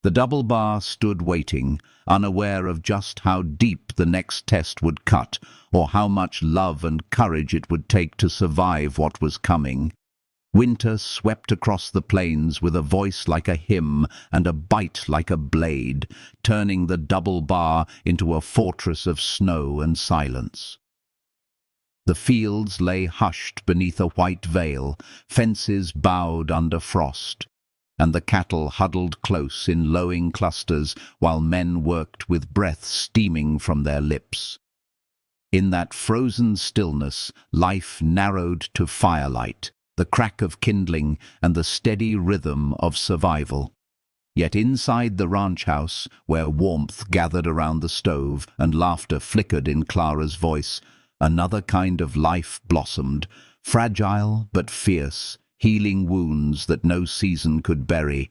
A: The double bar stood waiting, unaware of just how deep the next test would cut, or how much love and courage it would take to survive what was coming. Winter swept across the plains with a voice like a hymn and a bite like a blade, turning the double bar into a fortress of snow and silence. The fields lay hushed beneath a white veil, fences bowed under frost, and the cattle huddled close in lowing clusters while men worked with breath steaming from their lips. In that frozen stillness, life narrowed to firelight, the crack of kindling and the steady rhythm of survival. Yet inside the ranch house, where warmth gathered around the stove and laughter flickered in Clara's voice, another kind of life blossomed, fragile but fierce, healing wounds that no season could bury.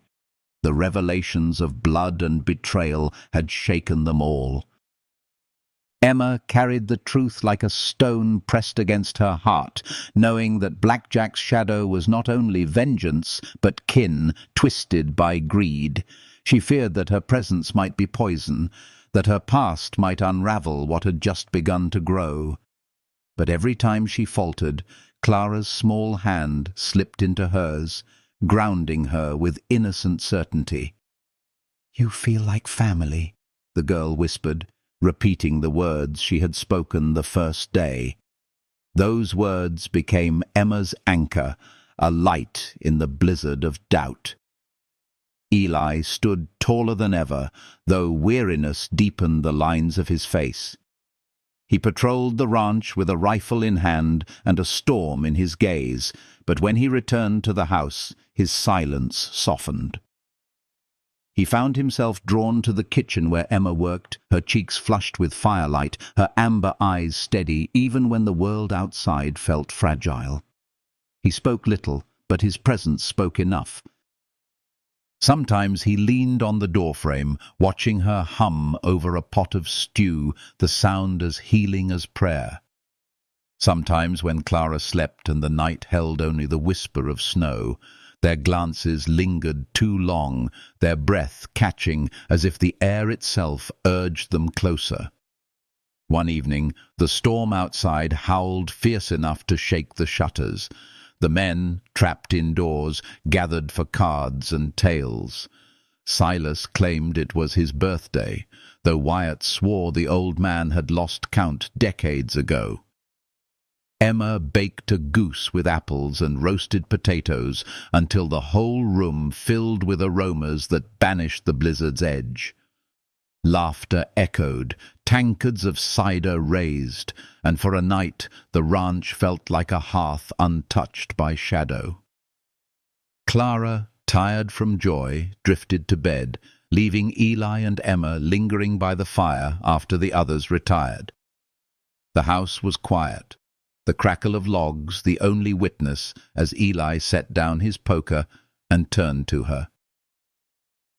A: The revelations of blood and betrayal had shaken them all. Emma carried the truth like a stone pressed against her heart, knowing that Blackjack's shadow was not only vengeance, but kin twisted by greed. She feared that her presence might be poison, that her past might unravel what had just begun to grow. But every time she faltered, Clara's small hand slipped into hers, grounding her with innocent certainty. "You feel like family," the girl whispered, repeating the words she had spoken the first day. Those words became Emma's anchor, a light in the blizzard of doubt. Eli stood taller than ever, though weariness deepened the lines of his face. He patrolled the ranch with a rifle in hand and a storm in his gaze, but when he returned to the house, his silence softened. He found himself drawn to the kitchen where Emma worked, her cheeks flushed with firelight, her amber eyes steady even when the world outside felt fragile. He spoke little, but his presence spoke enough. Sometimes he leaned on the doorframe, watching her hum over a pot of stew, the sound as healing as prayer. Sometimes when Clara slept and the night held only the whisper of snow, their glances lingered too long, their breath catching as if the air itself urged them closer. One evening, the storm outside howled fierce enough to shake the shutters. The men, trapped indoors, gathered for cards and tales. Silas claimed it was his birthday, though Wyatt swore the old man had lost count decades ago. Emma baked a goose with apples and roasted potatoes until the whole room filled with aromas that banished the blizzard's edge. Laughter echoed, tankards of cider raised, and for a night the ranch felt like a hearth untouched by shadow. Clara, tired from joy, drifted to bed, leaving Eli and Emma lingering by the fire after the others retired. The house was quiet, the crackle of logs the only witness as Eli set down his poker and turned to her.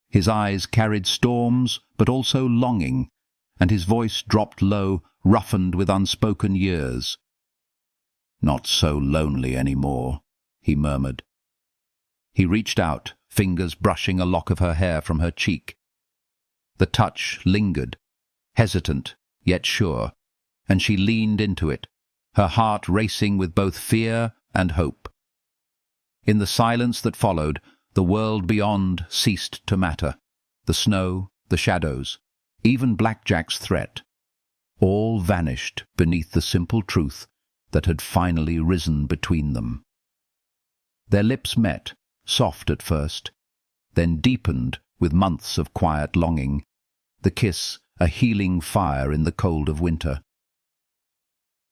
A: His eyes carried storms, but also longing, and his voice dropped low, roughened with unspoken years. "Not so lonely any more," he murmured. He reached out, fingers brushing a lock of her hair from her cheek. The touch lingered, hesitant yet sure, and she leaned into it, her heart racing with both fear and hope. In the silence that followed, the world beyond ceased to matter. The snow, the shadows, even Blackjack's threat, all vanished beneath the simple truth that had finally risen between them. Their lips met, soft at first, then deepened with months of quiet longing, the kiss a healing fire in the cold of winter.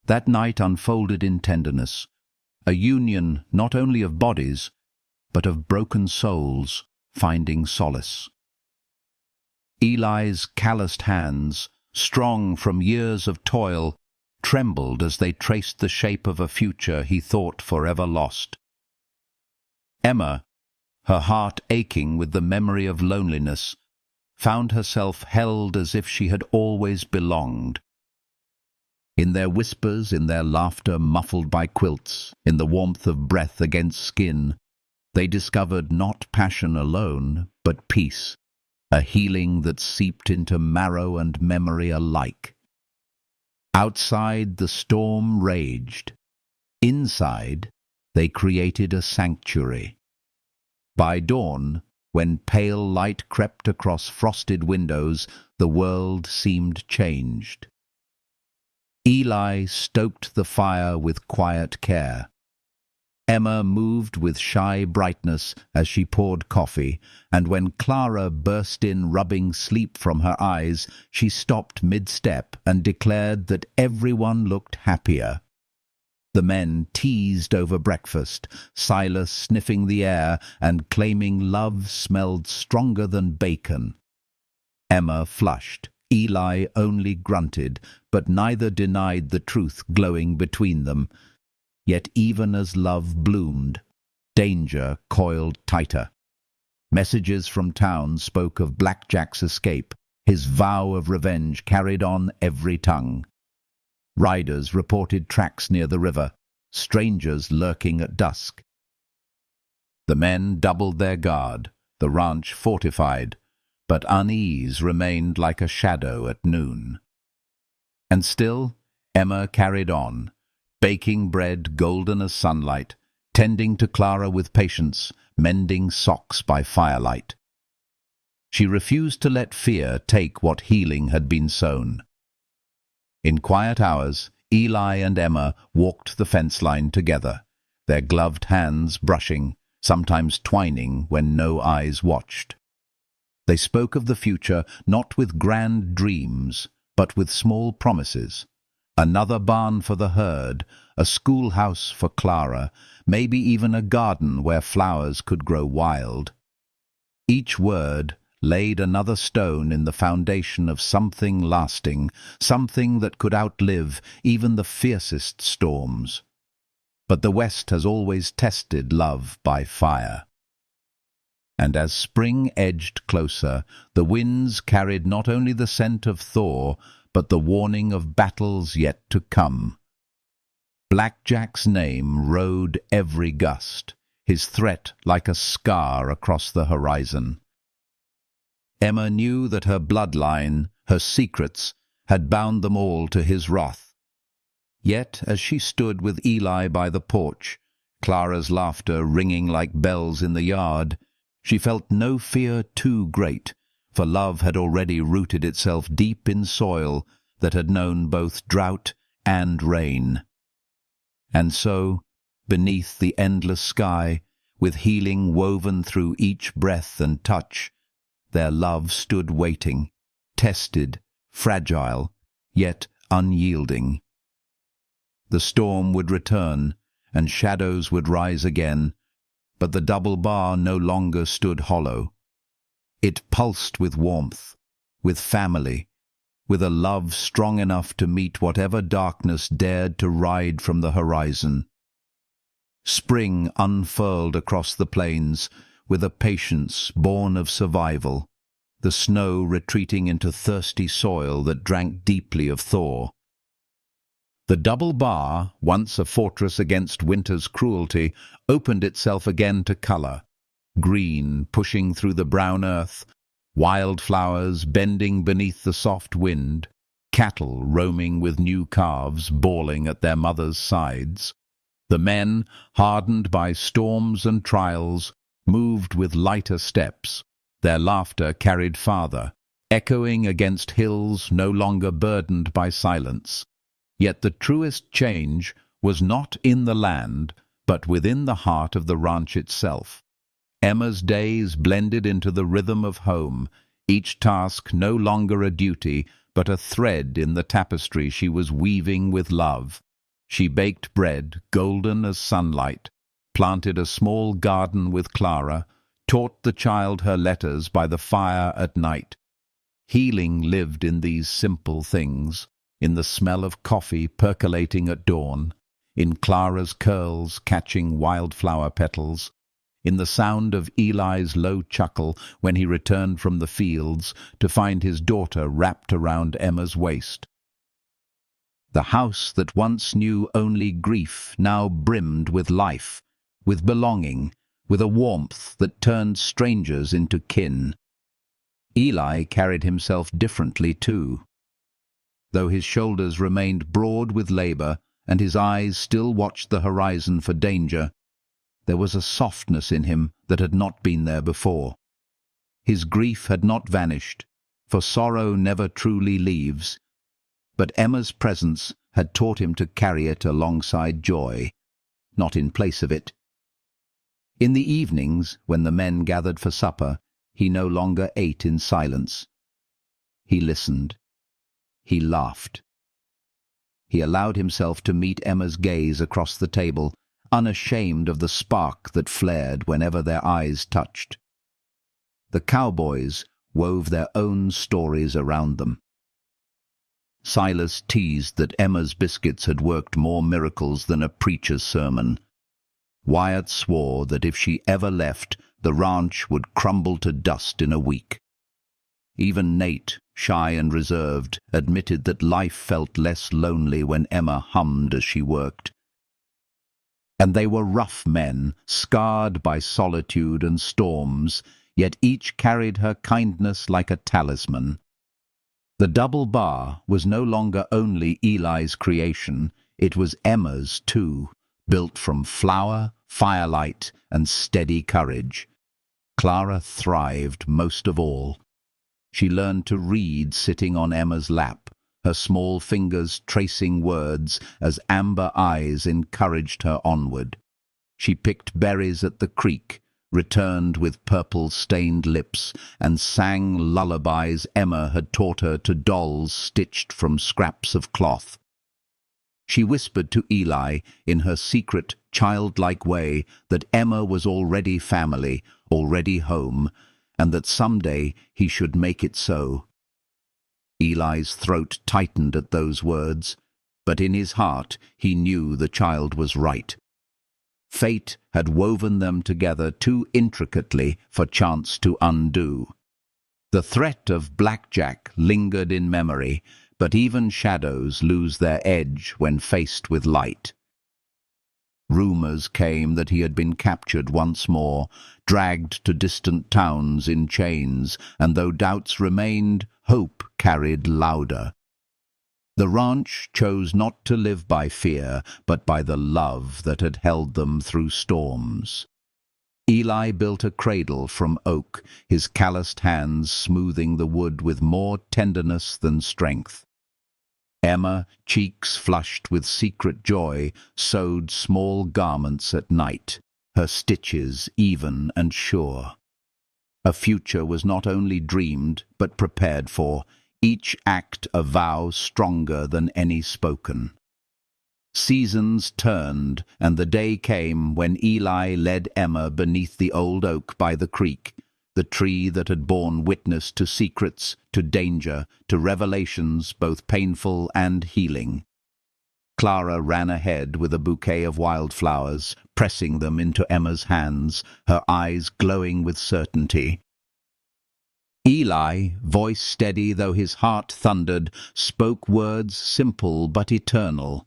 A: That night unfolded in tenderness, a union not only of bodies, but of broken souls finding solace. Eli's calloused hands, strong from years of toil, trembled as they traced the shape of a future he thought forever lost. Emma, her heart aching with the memory of loneliness, found herself held as if she had always belonged. In their whispers, in their laughter muffled by quilts, in the warmth of breath against skin, they discovered not passion alone, but peace, a healing that seeped into marrow and memory alike. Outside, the storm raged. Inside, They created a sanctuary. By dawn, when pale light crept across frosted windows, the world seemed changed. Eli stoked the fire with quiet care. Emma moved with shy brightness as she poured coffee, and when Clara burst in rubbing sleep from her eyes, she stopped mid-step and declared that everyone looked happier. The men teased over breakfast, Silas sniffing the air and claiming love smelled stronger than bacon. Emma flushed. Eli only grunted, but neither denied the truth glowing between them. Yet even as love bloomed, danger coiled tighter. Messages from town spoke of Blackjack's escape. His vow of revenge carried on every tongue. Riders reported tracks near the river, strangers lurking at dusk. The men doubled their guard, the ranch fortified, but unease remained like a shadow at noon. And still, Emma carried on, baking bread golden as sunlight, tending to Clara with patience, mending socks by firelight. She refused to let fear take what healing had been sown. In quiet hours, Eli and Emma walked the fence line together, their gloved hands brushing, sometimes twining when no eyes watched. They spoke of the future not with grand dreams, but with small promises. Another barn for the herd, a schoolhouse for Clara, maybe even a garden where flowers could grow wild. Each word laid another stone in the foundation of something lasting, something that could outlive even the fiercest storms. But the West has always tested love by fire. And as spring edged closer, the winds carried not only the scent of thaw, but the warning of battles yet to come. Blackjack's name rode every gust, his threat like a scar across the horizon. Emma knew that her bloodline, her secrets, had bound them all to his wrath. Yet, as she stood with Eli by the porch, Clara's laughter ringing like bells in the yard, she felt no fear too great, for love had already rooted itself deep in soil that had known both drought and rain. And so, beneath the endless sky, with healing woven through each breath and touch, their love stood waiting, tested, fragile, yet unyielding. The storm would return, and shadows would rise again, but the double bar no longer stood hollow. It pulsed with warmth, with family, with a love strong enough to meet whatever darkness dared to ride from the horizon. Spring unfurled across the plains with a patience born of survival, the snow retreating into thirsty soil that drank deeply of thaw. The double bar, once a fortress against winter's cruelty, opened itself again to colour. Green pushing through the brown earth, wildflowers bending beneath the soft wind, cattle roaming with new calves bawling at their mothers' sides. The men, hardened by storms and trials, moved with lighter steps. Their laughter carried farther, echoing against hills no longer burdened by silence. Yet the truest change was not in the land, but within the heart of the ranch itself. Emma's days blended into the rhythm of home, each task no longer a duty, but a thread in the tapestry she was weaving with love. She baked bread, golden as sunlight, planted a small garden with Clara, taught the child her letters by the fire at night. Healing lived in these simple things, in the smell of coffee percolating at dawn, in Clara's curls catching wildflower petals, in the sound of Eli's low chuckle when he returned from the fields to find his daughter wrapped around Emma's waist. The house that once knew only grief now brimmed with life, with belonging, with a warmth that turned strangers into kin. Eli carried himself differently too. Though his shoulders remained broad with labour and his eyes still watched the horizon for danger, There was a softness in him that had not been there before. His grief had not vanished, for sorrow never truly leaves, but Emma's presence had taught him to carry it alongside joy, not in place of it. In the evenings, when the men gathered for supper, he no longer ate in silence. He listened. He laughed. He allowed himself to meet Emma's gaze across the table, unashamed of the spark that flared whenever their eyes touched. The cowboys wove their own stories around them. Silas teased that Emma's biscuits had worked more miracles than a preacher's sermon. Wyatt swore that if she ever left, the ranch would crumble to dust in a week. Even Nate, shy and reserved, admitted that life felt less lonely when Emma hummed as she worked. And they were rough men, scarred by solitude and storms, yet each carried her kindness like a talisman. The double bar was no longer only Eli's creation, it was Emma's too, built from flour, firelight, and steady courage. Clara thrived most of all. She learned to read sitting on Emma's lap, her small fingers tracing words as amber eyes encouraged her onward. She picked berries at the creek, returned with purple-stained lips, and sang lullabies Emma had taught her to dolls stitched from scraps of cloth. She whispered to Eli, in her secret, childlike way, that Emma was already family, already home, and that someday he should make it so. Eli's throat tightened at those words, but in his heart he knew the child was right. Fate had woven them together too intricately for chance to undo. The threat of blackjack lingered in memory, but even shadows lose their edge when faced with light. Rumors came that he had been captured once more, dragged to distant towns in chains, and though doubts remained, hope carried louder. The ranch chose not to live by fear, but by the love that had held them through storms. Eli built a cradle from oak, his calloused hands smoothing the wood with more tenderness than strength. Emma, cheeks flushed with secret joy, sewed small garments at night, her stitches even and sure. A future was not only dreamed, but prepared for, each act a vow stronger than any spoken. Seasons turned, and the day came when Eli led Emma beneath the old oak by the creek, the tree that had borne witness to secrets, to danger, to revelations both painful and healing. Clara ran ahead with a bouquet of wildflowers, pressing them into Emma's hands, her eyes glowing with certainty. Eli, voice steady though his heart thundered, spoke words simple but eternal.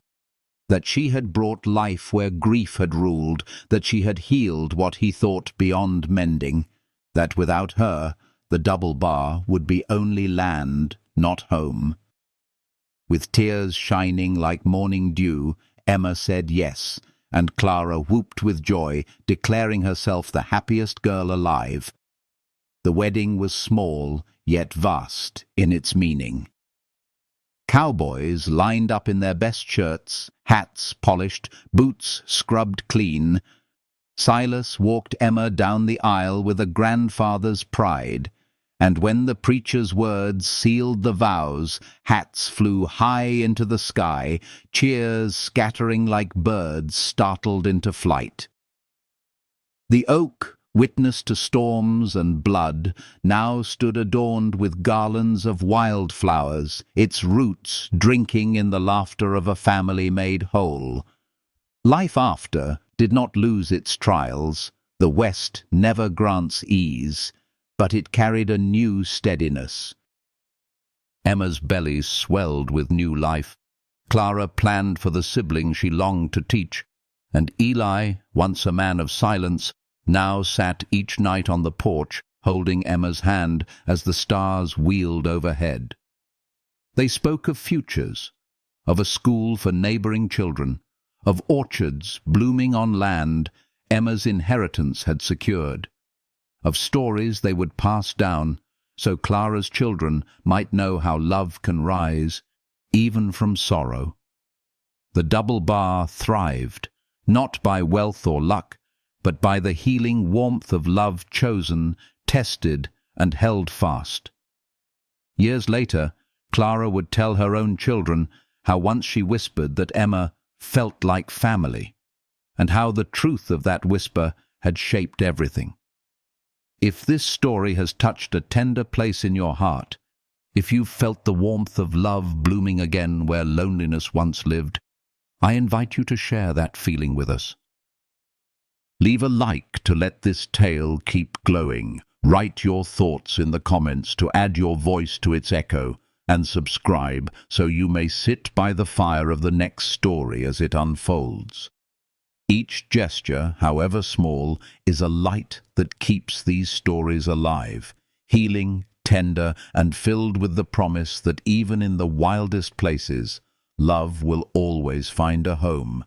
A: That she had brought life where grief had ruled, that she had healed what he thought beyond mending, that without her, the double bar would be only land, not home. With tears shining like morning dew, Emma said yes, and Clara whooped with joy, declaring herself the happiest girl alive. The wedding was small, yet vast in its meaning. Cowboys lined up in their best shirts, hats polished, boots scrubbed clean. Silas walked Emma down the aisle with a grandfather's pride, and when the preacher's words sealed the vows, hats flew high into the sky, cheers scattering like birds startled into flight. The oak, witness to storms and blood, now stood adorned with garlands of wildflowers, its roots drinking in the laughter of a family made whole. Life after did not lose its trials. The West never grants ease, but it carried a new steadiness. Emma's belly swelled with new life. Clara planned for the sibling she longed to teach, and Eli, once a man of silence, now sat each night on the porch, holding Emma's hand as the stars wheeled overhead. They spoke of futures, of a school for neighboring children, of orchards blooming on land, Emma's inheritance had secured, of stories they would pass down so Clara's children might know how love can rise, even from sorrow. The double bar thrived, not by wealth or luck, but by the healing warmth of love chosen, tested, and held fast. Years later, Clara would tell her own children how once she whispered that Emma felt like family, and how the truth of that whisper had shaped everything. If this story has touched a tender place in your heart, if you've felt the warmth of love blooming again where loneliness once lived, I invite you to share that feeling with us. Leave a like to let this tale keep glowing. Write your thoughts in the comments to add your voice to its echo, and subscribe so you may sit by the fire of the next story as it unfolds. Each gesture, however small, is a light that keeps these stories alive, healing, tender, and filled with the promise that even in the wildest places, love will always find a home,